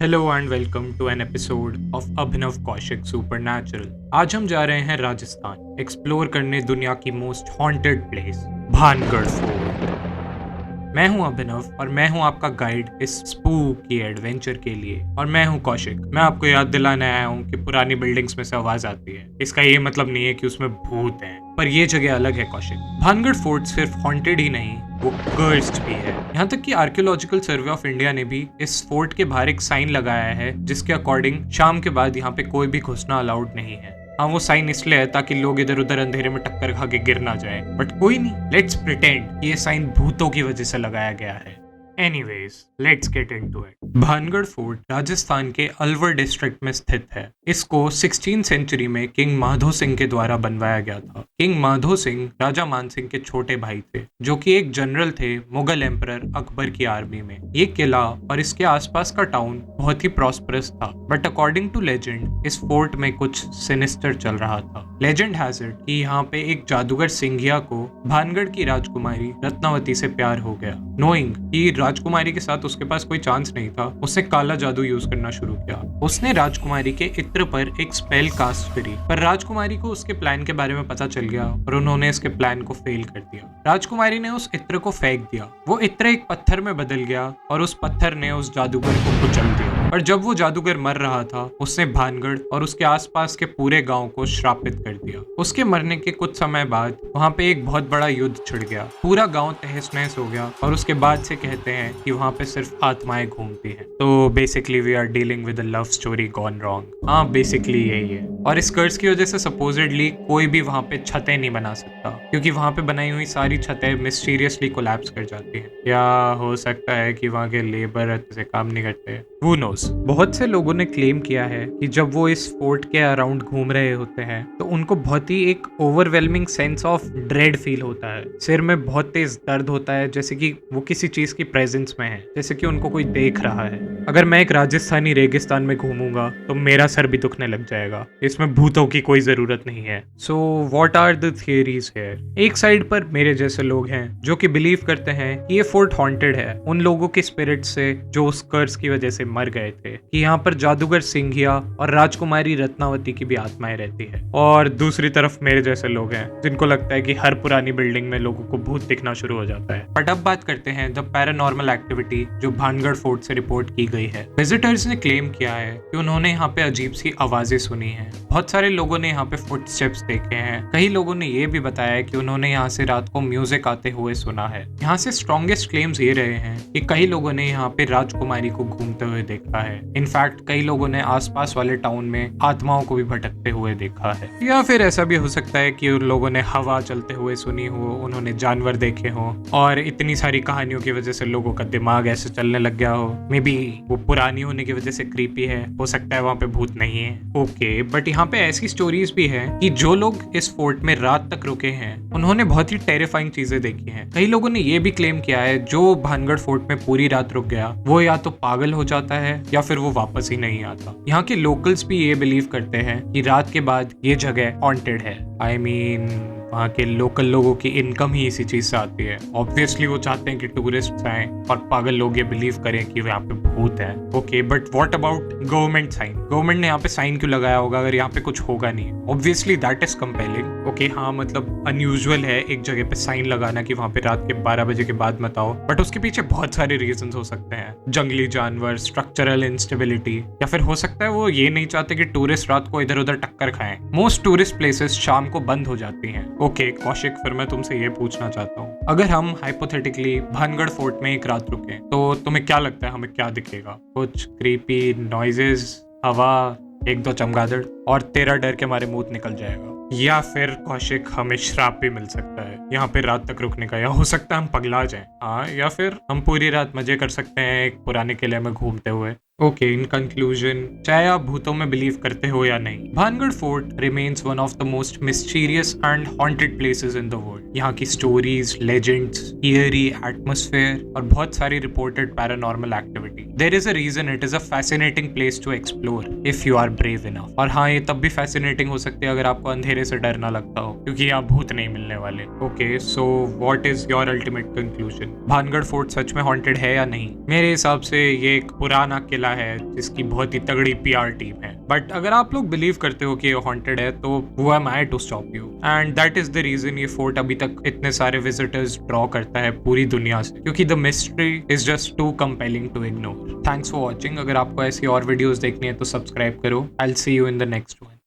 Hello and welcome to an episode of Abhinav Kaushik supernatural. आज हम जा रहे हैं राजस्थान एक्सप्लोर करने दुनिया की most haunted place Bhangarh fort. मैं हूं अभिनव और मैं हूं आपका गाइड इस स्पूकी एडवेंचर के लिए। और मैं हूं कौशिक। मैं आपको याद दिलाने आया हूं कि पुरानी बिल्डिंग्स में से आवाज आती है, इसका ये मतलब नहीं है कि उसमें भूत हैं, पर ये जगह अलग है कौशिक। भानगढ़ फोर्ट सिर्फ हॉन्टेड ही नहीं, वो कर्स्ड भी है। यहाँ तक कि आर्कियोलॉजिकल सर्वे ऑफ इंडिया ने भी इस फोर्ट के बाहर एक साइन लगाया है जिसके अकॉर्डिंग शाम के बाद यहाँ पे कोई भी घुसना अलाउड नहीं है। हाँ, वो साइन इसलिए है ताकि लोग इधर उधर अंधेरे में टक्कर खा के गिर ना जाए, बट कोई नहीं, लेट्स प्रिटेंड कि ये साइन भूतों की वजह से लगाया गया है। Anyways, let's get into it. Bhangarh fort Rajasthan के अलवर डिस्ट्रिक्ट में स्थित है। इसको 16th सेंचुरी में किंग माधो सिंह के द्वारा बनवाया गया था। किंग माधो सिंह राजा मान सिंह के छोटे भाई थे, जो कि एक जनरल थे मुगल एम्परर अकबर की आर्मी में। ये किला और इसके आसपास का टाउन बहुत ही प्रॉस्परस था, बट अकॉर्डिंग टू लेजेंड इस फोर्ट में कुछ सिनिस्टर चल रहा था। लेजेंड हैज इट कि यहाँ पे एक जादूगर सिंघिया को भानगढ़ की राजकुमारी रत्नावती से प्यार हो गया। नोइंग कि राजकुमारी के साथ उसके पास कोई चांस नहीं था, उसने काला जादू यूज करना शुरू किया। उसने राजकुमारी के इत्र पर एक स्पेल कास्ट करी, पर राजकुमारी को उसके प्लान के बारे में पता चल गया और उन्होंने इसके प्लान को फेल कर दिया। राजकुमारी ने उस इत्र को फेंक दिया। वो इत्र एक पत्थर में बदल गया और उस पत्थर ने उस जादूगर को कुचल दिया। और जब वो जादूगर मर रहा था, उसने भानगढ़ और उसके आसपास के पूरे गांव को श्रापित कर दिया। उसके मरने के कुछ समय बाद वहां पे एक बहुत बड़ा युद्ध छिड़ गया। पूरा गांव तहस नहस हो गया और उसके बाद से कहते हैं कि वहां पे सिर्फ आत्माएं घूमती हैं। तो basically we are dealing with a love story gone wrong. हाँ, बेसिकली यही है। और इस कर्स की वजह से सपोजिडली कोई भी वहां पे छतें नहीं बना सकता, क्योंकि वहां पे बनाई हुई सारी छतें मिस्टीरियसली कोलैप्स कर जाती हैं। या हो सकता है कि वहां के लेबर अच्छे से काम नहीं करते। Who knows? बहुत से लोगों ने क्लेम किया है कि जब वो इस फोर्ट के अराउंड घूम रहे होते हैं तो उनको बहुत ही एक overwhelming sense of dread feel होता है। सिर में बहुत तेज दर्द होता है, जैसे कि वो किसी चीज की प्रेजेंस में है, जैसे कि उनको कोई देख रहा है। अगर मैं एक राजस्थानी रेगिस्तान में घूमूंगा तो मेरा सर भी दुखने लग जाएगा। इसमें भूतों की कोई जरूरत नहीं है। So what are the theories here? एक साइड पर मेरे जैसे लोग हैं जो कि बिलीव करते हैं कि ये फोर्ट हॉन्टेड है उन लोगों के स्पिरिट से जो उस कर्स की वजह से मर गए थे, कि यहाँ पर जादूगर सिंघिया और राजकुमारी रत्नावती की भी आत्माएं रहती है। और दूसरी तरफ मेरे जैसे लोग हैं जिनको लगता है कि हर पुरानी बिल्डिंग में लोगों को भूत दिखना शुरू हो जाता है। बट अब बात करते हैं द पैरानॉर्मल एक्टिविटी जो भानगढ़ फोर्ट से रिपोर्ट की गई है। विजिटर्स ने क्लेम किया है कि उन्होंने यहाँ पे अजीब सी आवाजें सुनी है। बहुत सारे लोगों ने यहाँ पे फुटस्टेप्स देखे हैं। कई लोगों ने ये भी बताया कि उन्होंने यहाँ से रात को म्यूजिक आते हुए सुना है। यहाँ से स्ट्रॉन्गेस्ट क्लेम्स ये रहे हैं कि कई लोगों ने यहाँ पे राजकुमारी को घूमते हुए देखा है। इनफैक्ट कई लोगों ने आसपास वाले टाउन में आत्माओं को भी भटकते हुए देखा है। या फिर ऐसा भी हो सकता है कि उन लोगों ने हवा चलते हुए सुनी हो, उन्होंने जानवर देखे हो, और इतनी सारी कहानियों की वजह से लोगों का दिमाग ऐसे चलने लग गया हो। मे बी वो पुरानी होने की वजह से क्रीपी है, हो सकता है वहाँ पे भूत नहीं है। ओके, बट यहाँ पे ऐसी स्टोरीज भी है कि जो लोग इस फोर्ट में रात तक रुके हैं उन्होंने बहुत ही टेरिफाइंग चीजें देखी हैं। कई लोगों ने ये भी क्लेम किया है जो भानगढ़ फोर्ट में पूरी रात रुक गया वो या तो पागल हो जाता है या फिर वो वापस ही नहीं आता। यहाँ के लोकल्स भी ये बिलीव करते हैं कि रात के बाद ये जगह हॉन्टेड है। आई मीन वहाँ के लोकल लोगों की इनकम ही इसी चीज से आती है। ऑब्वियसली वो चाहते हैं कि टूरिस्ट आए और पागल लोग ये बिलीव करें कि यहाँ पे भूत है। Okay, but what about government sign? Government ने यहाँ पे साइन क्यों लगाया होगा अगर यहाँ पे कुछ होगा नहीं? Obviously that is compelling. Okay, हाँ, मतलब अनयूजुअल है एक जगह पे साइन लगाना कि वहाँ पे रात के 12 बजे के बाद मत आओ, बट उसके पीछे बहुत सारे रीजन हो सकते हैं। जंगली जानवर, स्ट्रक्चरल इंस्टेबिलिटी, या फिर हो सकता है वो ये नहीं चाहते कि टूरिस्ट रात को इधर उधर टक्कर खाएं। मोस्ट टूरिस्ट प्लेसेस शाम को बंद हो जाती हैं। ओके कौशिक, फिर मैं तुमसे ये पूछना चाहता हूँ, अगर हम हाइपोथेटिकली भानगढ़ फोर्ट में एक रात रुके तो तुम्हें क्या लगता है हमें क्या दिखेगा? कुछ क्रीपी नॉइजेस, हवा, एक दो चमगादड़, और तेरा डर के मारे मुंह निकल जाएगा? या फिर कौशिक हमें श्राप भी मिल सकता है यहाँ पे रात तक रुकने का, या हो सकता है हम पगला जाएं। हाँ, या फिर हम पूरी रात मजे कर सकते हैं एक पुराने किले में घूमते हुए। ओके, इन कंक्लूजन, चाहे आप भूतों में बिलीव करते हो या नहीं, Bhangarh fort remains one of the most mysterious and haunted places in the world. यहाँ की स्टोरीज, लेजेंड्स, थियरी, एटमॉस्फेयर और बहुत सारी reported paranormal activity. There is a reason it is a fascinating place to explore if you are brave enough. और हाँ, ये तब भी फैसिनेटिंग हो सकती है अगर आपको अंधेरे से डर ना लगता हो, क्योंकि यहाँ भूत नहीं मिलने वाले। Okay, so what is your ultimate conclusion? Bhangarh fort सच में हॉन्टेड है या नहीं? मेरे हिसाब से ये एक पुराना किला वाला है जिसकी बहुत ही तगड़ी पीआर टीम है। बट अगर आप लोग बिलीव करते हो कि ये हॉन्टेड है तो who am I to stop you, and that is the reason ये फोर्ट अभी तक इतने सारे विजिटर्स ड्रॉ करता है पूरी दुनिया से, क्योंकि the mystery is just too compelling to ignore. Thanks for watching. अगर आपको ऐसी और वीडियोस देखनी है तो सब्सक्राइब करो। I will see you in the next one.